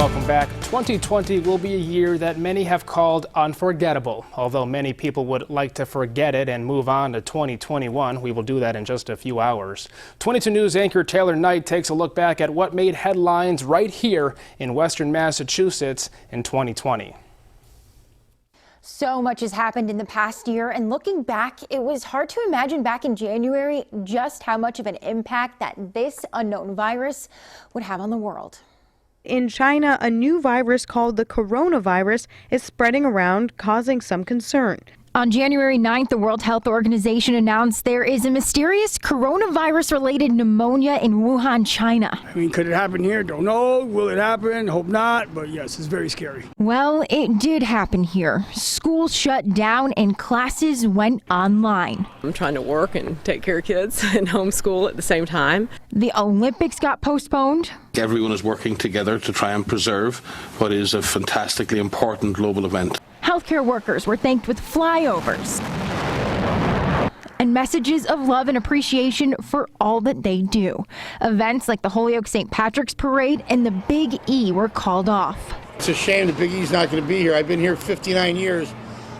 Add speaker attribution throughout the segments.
Speaker 1: Welcome back. 2020 will be a year that many have called unforgettable. Although many people would like to forget it and move on to 2021, we will do that in just a few hours. 22 News anchor Taylor Knight takes a look back at what made headlines right here in Western Massachusetts in 2020.
Speaker 2: So much has happened in the past year, and looking back, it was hard to imagine back in January just how much of an impact that this unknown virus would have on the world.
Speaker 3: In China, a new virus called the coronavirus is spreading around, causing some concern.
Speaker 2: On January 9th, the World Health Organization announced there is a mysterious coronavirus-related pneumonia in Wuhan, China.
Speaker 4: I mean, could it happen here? Don't know. Will it happen? Hope not. But yes, it's very scary.
Speaker 2: Well, it did happen here. Schools shut down and classes went online.
Speaker 5: I'm trying to work and take care of kids and homeschool at the same time.
Speaker 2: The Olympics got postponed.
Speaker 6: Everyone is working together to try and preserve what is a fantastically important global event.
Speaker 2: Healthcare workers were thanked with flyovers and messages of love and appreciation for all that they do. Events like the Holyoke St. Patrick's Parade and the Big E were called off.
Speaker 7: It's a shame the Big E's not going to be here. I've been here 59 years.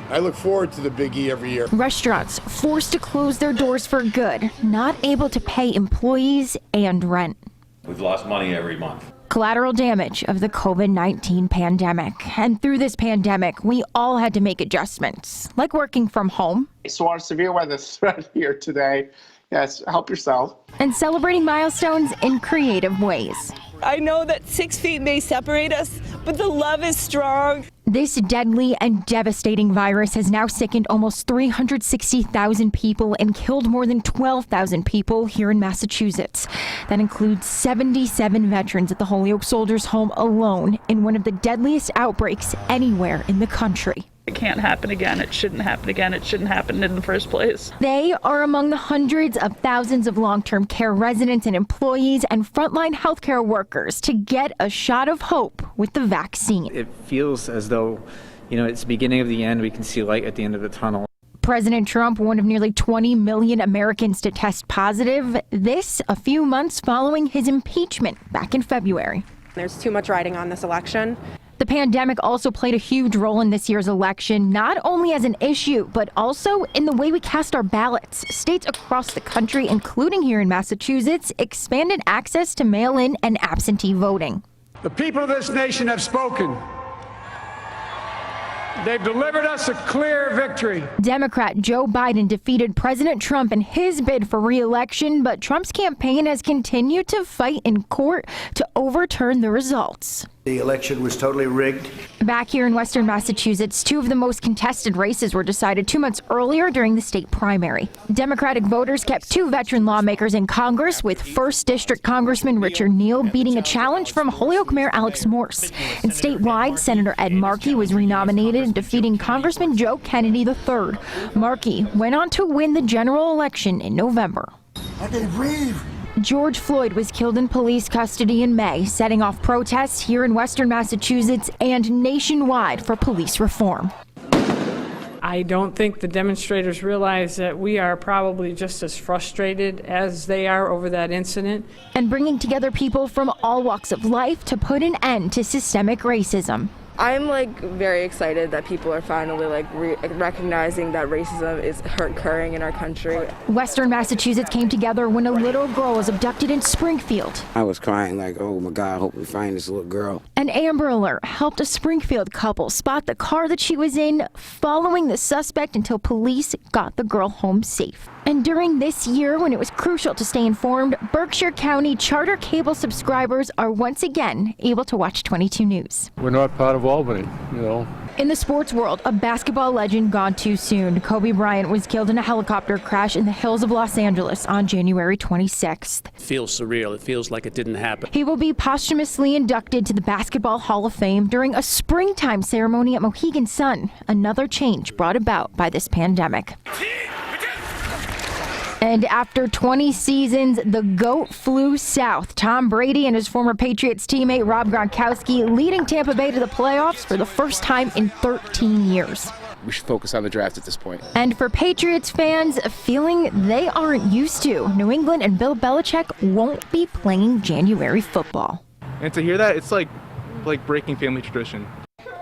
Speaker 7: I look forward to the Big E every year.
Speaker 2: Restaurants forced to close their doors for good, not able to pay employees and rent.
Speaker 8: We've lost money every month.
Speaker 2: Collateral damage of the COVID-19 pandemic. And through this pandemic, we all had to make adjustments, like working from home.
Speaker 9: So our severe weather threat here today, yes, help yourself.
Speaker 2: And celebrating milestones in creative ways.
Speaker 10: I know that 6 feet may separate us, but the love is strong.
Speaker 2: This deadly and devastating virus has now sickened almost 360,000 people and killed more than 12,000 people here in Massachusetts. That includes 77 veterans at the Holyoke Soldiers' Home alone in one of the deadliest outbreaks anywhere in the country.
Speaker 10: It can't happen again. It shouldn't happen again. It shouldn't happen in the first place.
Speaker 2: They are among the hundreds of thousands of long-term care residents and employees and frontline healthcare workers to get a shot of hope with the vaccine.
Speaker 11: It feels as though, it's the beginning of the end. We can see light at the end of the tunnel.
Speaker 2: President Trump, one of nearly 20 million Americans to test positive, this a few months following his impeachment back in February.
Speaker 12: There's too much riding on this election.
Speaker 2: The pandemic also played a huge role in this year's election, not only as an issue, but also in the way we cast our ballots. States across the country, including here in Massachusetts, expanded access to mail-in and absentee voting.
Speaker 4: The people of this nation have spoken. They've delivered us a clear victory.
Speaker 2: Democrat Joe Biden defeated President Trump in his bid for re-election, but Trump's campaign has continued to fight in court to overturn the results.
Speaker 13: The election was totally rigged.
Speaker 2: Back here in Western Massachusetts, two of the most contested races were decided 2 months earlier during the state primary. Democratic voters kept two veteran lawmakers in Congress, with 1st District Congressman Richard Neal beating a challenge from Holyoke Mayor Alex Morse. And statewide, Senator Ed Markey was renominated, defeating Congressman Joe Kennedy III. Markey went on to win the general election in November.
Speaker 13: I can breathe.
Speaker 2: George Floyd was killed in police custody in May, setting off protests here in Western Massachusetts and nationwide for police reform.
Speaker 14: I don't think the demonstrators realize that we are probably just as frustrated as they are over that incident.
Speaker 2: And bringing together people from all walks of life to put an end to systemic racism.
Speaker 12: I'm very excited that people are finally recognizing that racism is occurring in our country.
Speaker 2: Western Massachusetts came together when a little girl was abducted in Springfield.
Speaker 15: I was crying oh my God, I hope we find this little girl.
Speaker 2: An Amber Alert helped a Springfield couple spot the car that she was in, following the suspect until police got the girl home safe. And during this year, when it was crucial to stay informed, Berkshire County charter cable subscribers are once again able to watch 22 News.
Speaker 16: We're not part of Albany,
Speaker 2: In the sports world, a basketball legend gone too soon. Kobe Bryant was killed in a helicopter crash in the hills of Los Angeles on January 26th.
Speaker 17: It feels surreal. It feels like it didn't happen.
Speaker 2: He will be posthumously inducted to the Basketball Hall of Fame during a springtime ceremony at Mohegan Sun, another change brought about by this pandemic. And after 20 seasons, the GOAT flew south. Tom Brady and his former Patriots teammate Rob Gronkowski leading Tampa Bay to the playoffs for the first time in 13 years.
Speaker 18: We should focus on the draft at this point.
Speaker 2: And for Patriots fans, a feeling they aren't used to, New England and Bill Belichick won't be playing January football.
Speaker 19: And to hear that, it's like
Speaker 16: like breaking family tradition.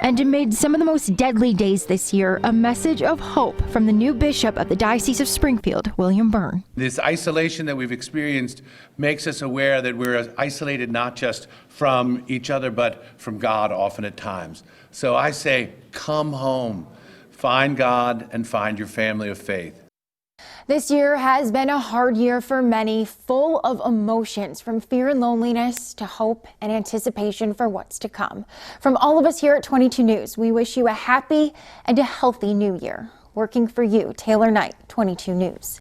Speaker 2: And amid some of the most deadly days this year, a message of hope from the new bishop of the Diocese of Springfield, William Byrne.
Speaker 19: This isolation that we've experienced makes us aware that we're isolated not just from each other, but from God often at times. So I say, come home, find God, and find your family of faith.
Speaker 2: This year has been a hard year for many, full of emotions, from fear and loneliness to hope and anticipation for what's to come. From all of us here at 22 News, we wish you a happy and a healthy new year. Working for you, Taylor Knight, 22 News.